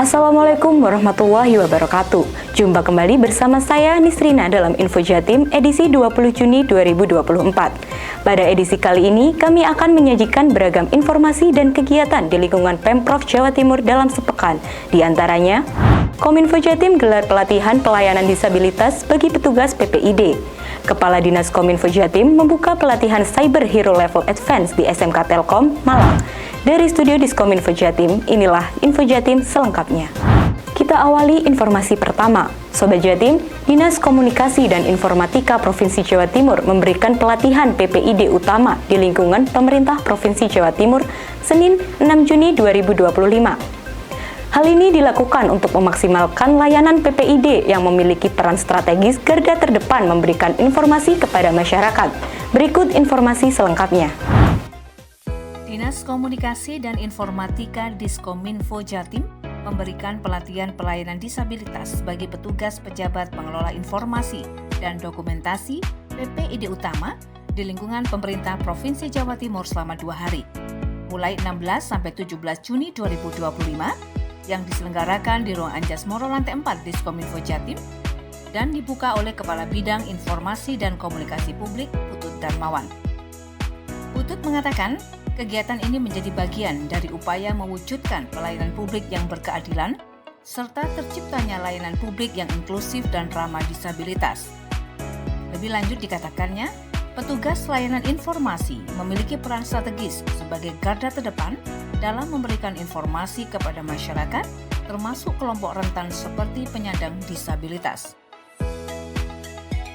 Assalamualaikum warahmatullahi wabarakatuh. Jumpa kembali bersama saya Nisrina dalam Info Jatim edisi 20 Juni 2024. Pada edisi kali ini kami akan menyajikan beragam informasi dan kegiatan di lingkungan Pemprov Jawa Timur dalam sepekan. Di antaranya, Kominfo Jatim gelar pelatihan pelayanan disabilitas bagi petugas PPID. Kepala Dinas Kominfo Jatim membuka pelatihan Cyber Hero Level Advance di SMK Telkom, Malang. Dari studio Diskominfo Jatim, inilah Info Jatim selengkapnya. Kita awali informasi pertama. Sobat Jatim, Dinas Komunikasi dan Informatika Provinsi Jawa Timur memberikan pelatihan PPID utama di lingkungan pemerintah Provinsi Jawa Timur Senin 6 Juni 2025. Hal ini dilakukan untuk memaksimalkan layanan PPID yang memiliki peran strategis garda terdepan memberikan informasi kepada masyarakat. Berikut informasi selengkapnya. Dinas Komunikasi dan Informatika Diskominfo Jatim memberikan pelatihan pelayanan disabilitas bagi petugas pejabat pengelola informasi dan dokumentasi PPID utama di lingkungan pemerintah Provinsi Jawa Timur selama 2 hari, mulai 16 sampai 17 Juni 2025 yang diselenggarakan di Ruang Anjas Moro Lantai 4 Diskominfo Jatim dan dibuka oleh Kepala Bidang Informasi dan Komunikasi Publik Putut Darmawan. Putut mengatakan, kegiatan ini menjadi bagian dari upaya mewujudkan pelayanan publik yang berkeadilan, serta terciptanya layanan publik yang inklusif dan ramah disabilitas. Lebih lanjut dikatakannya, petugas layanan informasi memiliki peran strategis sebagai garda terdepan dalam memberikan informasi kepada masyarakat, termasuk kelompok rentan seperti penyandang disabilitas.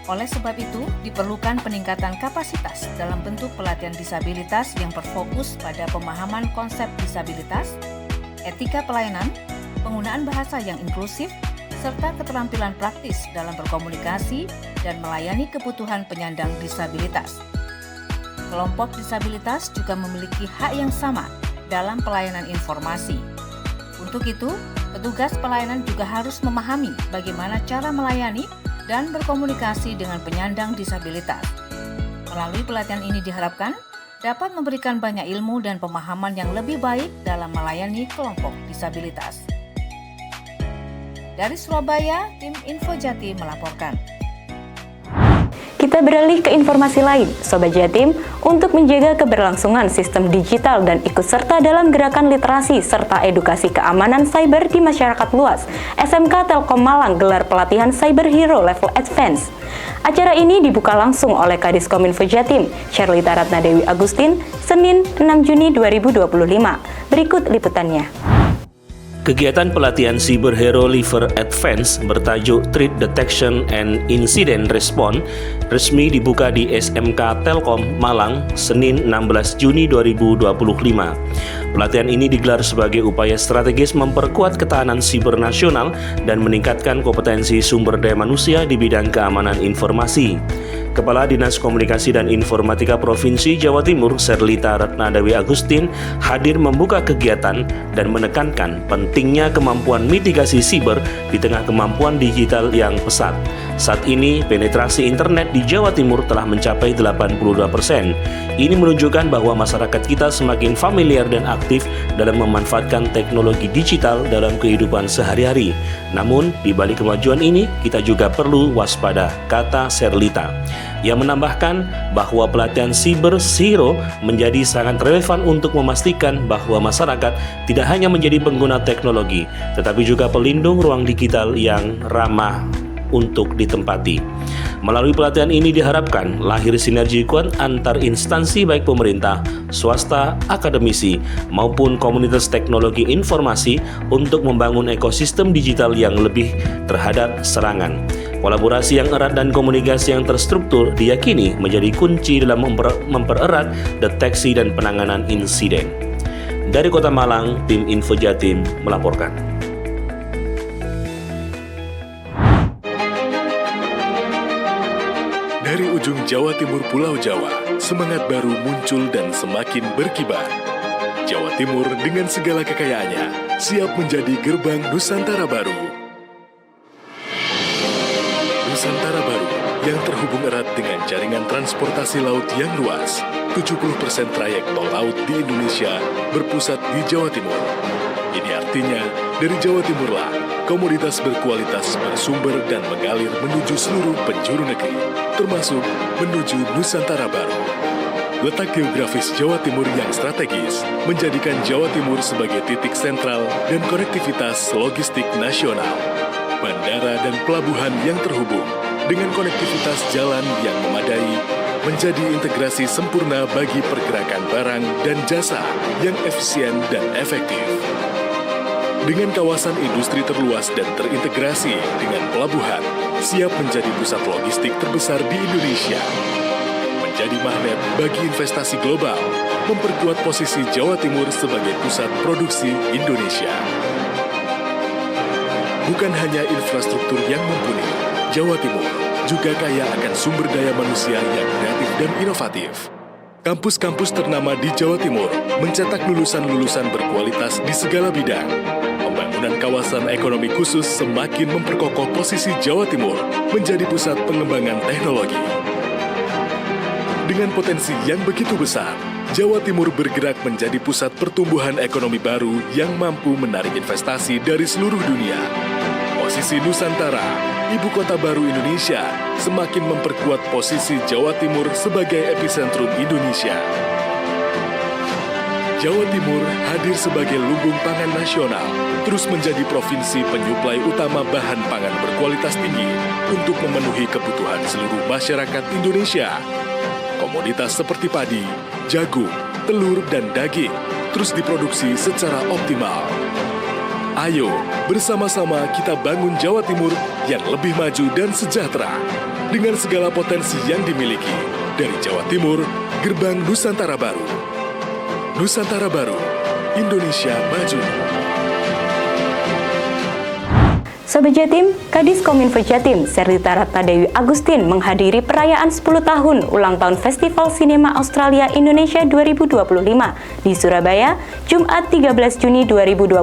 Oleh sebab itu, diperlukan peningkatan kapasitas dalam bentuk pelatihan disabilitas yang berfokus pada pemahaman konsep disabilitas, etika pelayanan, penggunaan bahasa yang inklusif, serta keterampilan praktis dalam berkomunikasi dan melayani kebutuhan penyandang disabilitas. Kelompok disabilitas juga memiliki hak yang sama dalam pelayanan informasi. Untuk itu, petugas pelayanan juga harus memahami bagaimana cara melayani dan berkomunikasi dengan penyandang disabilitas. Melalui pelatihan ini diharapkan dapat memberikan banyak ilmu dan pemahaman yang lebih baik dalam melayani kelompok disabilitas. Dari Surabaya, tim Info Jatim melaporkan. Kita beralih ke informasi lain, Sobat Jatim, untuk menjaga keberlangsungan sistem digital dan ikut serta dalam gerakan literasi serta edukasi keamanan cyber di masyarakat luas. SMK Telkom Malang gelar pelatihan Cyber Hero Level Advance. Acara ini dibuka langsung oleh Kadis Kominfo Jatim, Sherlita Ratna Dewi Agustin, Senin 6 Juni 2025. Berikut liputannya. Kegiatan pelatihan Cyber Hero Level Advance bertajuk Threat Detection and Incident Response resmi dibuka di SMK Telkom Malang Senin 16 Juni 2025. Pelatihan ini digelar sebagai upaya strategis memperkuat ketahanan siber nasional dan meningkatkan kompetensi sumber daya manusia di bidang keamanan informasi. Kepala Dinas Komunikasi dan Informatika Provinsi Jawa Timur, Sherlita Ratna Dewi Agustin, hadir membuka kegiatan dan menekankan pentingnya kemampuan mitigasi siber di tengah kemampuan digital yang pesat. Saat ini, penetrasi internet di Jawa Timur telah mencapai 82%. Ini menunjukkan bahwa masyarakat kita semakin familiar dan aktif dalam memanfaatkan teknologi digital dalam kehidupan sehari-hari. Namun, di balik kemajuan ini, kita juga perlu waspada, kata Sherlita. Yang menambahkan bahwa pelatihan Cyber Hero menjadi sangat relevan untuk memastikan bahwa masyarakat tidak hanya menjadi pengguna teknologi, tetapi juga pelindung ruang digital yang ramah untuk ditempati. Melalui pelatihan ini diharapkan lahir sinergi kuat antar instansi baik pemerintah, swasta, akademisi, maupun komunitas teknologi informasi untuk membangun ekosistem digital yang lebih terhadap serangan. Kolaborasi yang erat dan komunikasi yang terstruktur diyakini menjadi kunci dalam mempererat deteksi dan penanganan insiden. Dari Kota Malang, tim Info Jatim melaporkan. Dari ujung Jawa Timur Pulau Jawa, semangat baru muncul dan semakin berkibar. Jawa Timur dengan segala kekayaannya siap menjadi gerbang Nusantara baru. Nusantara baru yang terhubung erat dengan jaringan transportasi laut yang luas. 70% trayek tol laut di Indonesia berpusat di Jawa Timur. Ini artinya Dari Jawa Timurlah, komoditas berkualitas bersumber dan mengalir menuju seluruh penjuru negeri, termasuk menuju Nusantara Baru. Letak geografis Jawa Timur yang strategis menjadikan Jawa Timur sebagai titik sentral dan konektivitas logistik nasional. Bandara dan pelabuhan yang terhubung dengan konektivitas jalan yang memadai menjadi integrasi sempurna bagi pergerakan barang dan jasa yang efisien dan efektif. Dengan kawasan industri terluas dan terintegrasi dengan pelabuhan, siap menjadi pusat logistik terbesar di Indonesia. Menjadi magnet bagi investasi global, memperkuat posisi Jawa Timur sebagai pusat produksi Indonesia. Bukan hanya infrastruktur yang mumpuni, Jawa Timur juga kaya akan sumber daya manusia yang kreatif dan inovatif. Kampus-kampus ternama di Jawa Timur mencetak lulusan-lulusan berkualitas di segala bidang. Pembangunan kawasan ekonomi khusus semakin memperkokoh posisi Jawa Timur menjadi pusat pengembangan teknologi. Dengan potensi yang begitu besar, Jawa Timur bergerak menjadi pusat pertumbuhan ekonomi baru yang mampu menarik investasi dari seluruh dunia. Posisi Nusantara, ibu kota baru Indonesia, semakin memperkuat posisi Jawa Timur sebagai epicentrum Indonesia. Jawa Timur hadir sebagai lumbung pangan nasional, terus menjadi provinsi penyuplai utama bahan pangan berkualitas tinggi untuk memenuhi kebutuhan seluruh masyarakat Indonesia. Komoditas seperti padi, jagung, telur, dan daging terus diproduksi secara optimal. Ayo, bersama-sama kita bangun Jawa Timur yang lebih maju dan sejahtera dengan segala potensi yang dimiliki. Dari Jawa Timur, gerbang Nusantara Baru. Nusantara Baru, Indonesia Maju. Sobat Jatim, Kadis Kominfo Jatim, Serdita Ratna Dewi Agustin menghadiri perayaan 10 tahun ulang tahun Festival Sinema Australia Indonesia 2025 di Surabaya, Jumat 13 Juni 2025.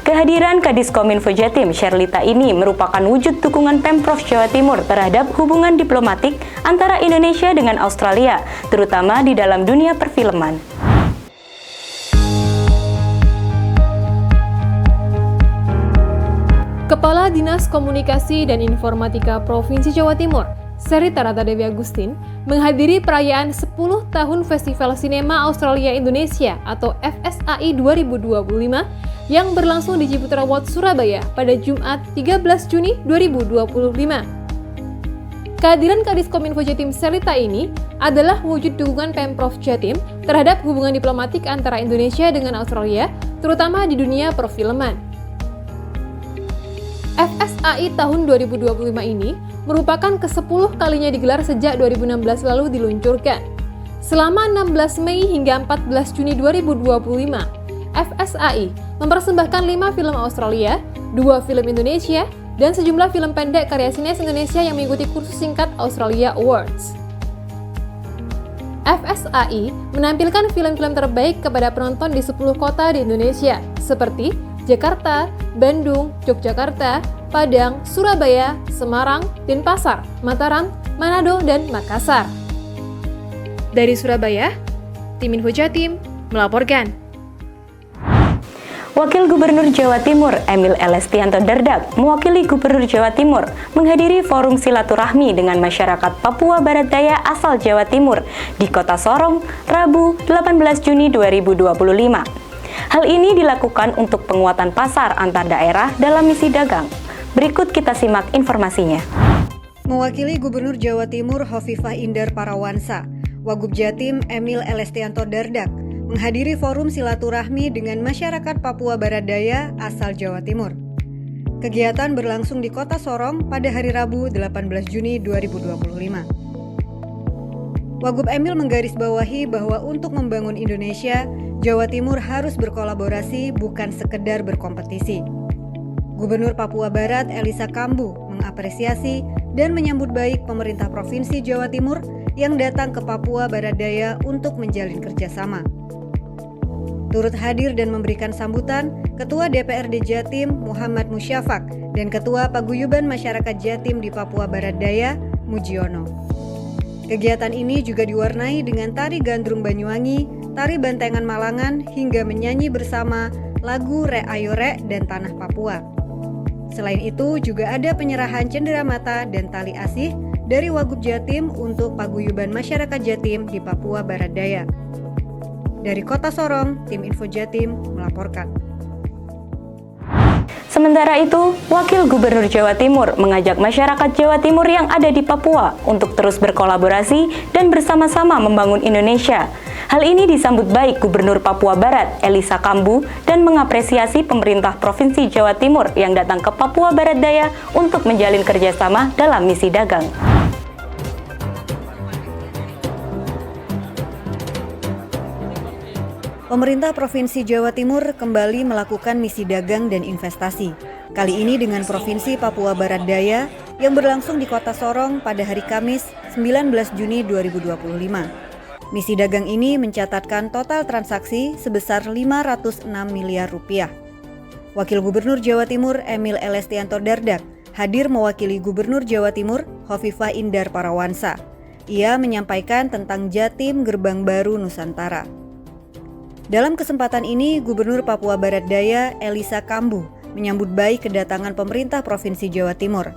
Kehadiran Kadis Kominfo Jatim, Sherlita ini merupakan wujud dukungan Pemprov Jawa Timur terhadap hubungan diplomatik antara Indonesia dengan Australia, terutama di dalam dunia perfilman. Kepala Dinas Komunikasi dan Informatika Provinsi Jawa Timur, Serdita Ratna Dewi Agustin, menghadiri perayaan 10 tahun Festival Sinema Australia Indonesia atau FSAI 2025 yang berlangsung di Ciputra Walk, Surabaya pada Jumat 13 Juni 2025. Kehadiran Kadis Kominfo Jatim Sherlita ini adalah wujud dukungan Pemprov Jatim terhadap hubungan diplomatik antara Indonesia dengan Australia, terutama di dunia perfilman. FSAI tahun 2025 ini merupakan ke-10 kalinya digelar sejak 2016 lalu diluncurkan. Selama 16 Mei hingga 14 Juni 2025, FSAI mempersembahkan 5 film Australia, 2 film Indonesia, dan sejumlah film pendek karya sinias Indonesia yang mengikuti kursus singkat Australia Awards. FSAI menampilkan film-film terbaik kepada penonton di 10 kota di Indonesia, seperti Jakarta, Bandung, Yogyakarta, Padang, Surabaya, Semarang, Denpasar, Mataram, Manado, dan Makassar. Dari Surabaya, tim Info Jatim melaporkan. Wakil Gubernur Jawa Timur Emil Elestianto Dardak mewakili Gubernur Jawa Timur menghadiri forum silaturahmi dengan masyarakat Papua Barat Daya asal Jawa Timur di Kota Sorong, Rabu 18 Juni 2025. Hal ini dilakukan untuk penguatan pasar antar daerah dalam misi dagang. Berikut kita simak informasinya. Mewakili Gubernur Jawa Timur Hovifah Indar Parawansa, Wagub Jatim Emil Elestianto Dardak menghadiri forum silaturahmi dengan masyarakat Papua Barat Daya asal Jawa Timur. Kegiatan berlangsung di Kota Sorong pada hari Rabu 18 Juni 2025. Wagub Emil menggarisbawahi bahwa untuk membangun Indonesia, Jawa Timur harus berkolaborasi bukan sekedar berkompetisi. Gubernur Papua Barat Elisa Kambu mengapresiasi dan menyambut baik pemerintah Provinsi Jawa Timur yang datang ke Papua Barat Daya untuk menjalin kerjasama. Turut hadir dan memberikan sambutan Ketua DPRD Jatim Muhammad Musyafak dan Ketua Paguyuban Masyarakat Jatim di Papua Barat Daya Mujiono. Kegiatan ini juga diwarnai dengan tari gandrung Banyuwangi, tari bantengan Malangan hingga menyanyi bersama lagu Re Ayo Re dan Tanah Papua. Selain itu juga ada penyerahan cenderamata dan tali asih dari Wagub Jatim untuk paguyuban masyarakat Jatim di Papua Barat Daya. Dari Kota Sorong, tim Info Jatim melaporkan. Sementara itu, Wakil Gubernur Jawa Timur mengajak masyarakat Jawa Timur yang ada di Papua untuk terus berkolaborasi dan bersama-sama membangun Indonesia. Hal ini disambut baik Gubernur Papua Barat, Elisa Kambu, dan mengapresiasi pemerintah Provinsi Jawa Timur yang datang ke Papua Barat Daya untuk menjalin kerjasama dalam misi dagang. Pemerintah Provinsi Jawa Timur kembali melakukan misi dagang dan investasi. Kali ini dengan Provinsi Papua Barat Daya yang berlangsung di Kota Sorong pada hari Kamis 19 Juni 2025. Misi dagang ini mencatatkan total transaksi sebesar 506 miliar rupiah. Wakil Gubernur Jawa Timur Emil Elestianto Dardak hadir mewakili Gubernur Jawa Timur Hovifah Indar Parawansa. Ia menyampaikan tentang Jatim Gerbang Baru Nusantara. Dalam kesempatan ini, Gubernur Papua Barat Daya Elisa Kambu menyambut baik kedatangan pemerintah Provinsi Jawa Timur.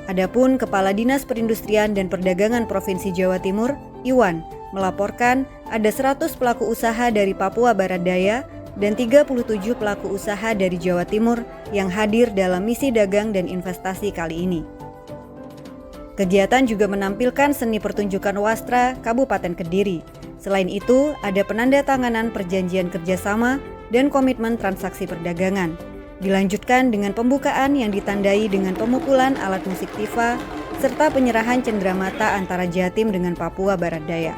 Adapun Kepala Dinas Perindustrian dan Perdagangan Provinsi Jawa Timur, Iwan, melaporkan ada 100 pelaku usaha dari Papua Barat Daya dan 37 pelaku usaha dari Jawa Timur yang hadir dalam misi dagang dan investasi kali ini. Kegiatan juga menampilkan seni pertunjukan wastra Kabupaten Kediri. Selain itu, ada penandatanganan perjanjian kerjasama dan komitmen transaksi perdagangan. Dilanjutkan dengan pembukaan yang ditandai dengan pemukulan alat musik tifa, serta penyerahan cenderamata antara Jatim dengan Papua Barat Daya.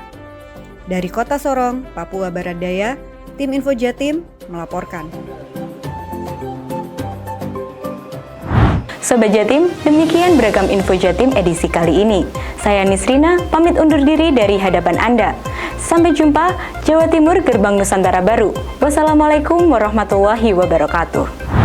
Dari Kota Sorong, Papua Barat Daya, tim Info Jatim melaporkan. Sobat Jatim, demikian beragam Info Jatim edisi kali ini. Saya Nisrina, pamit undur diri dari hadapan Anda. Sampai jumpa, Jawa Timur Gerbang Nusantara Baru. Wassalamualaikum warahmatullahi wabarakatuh.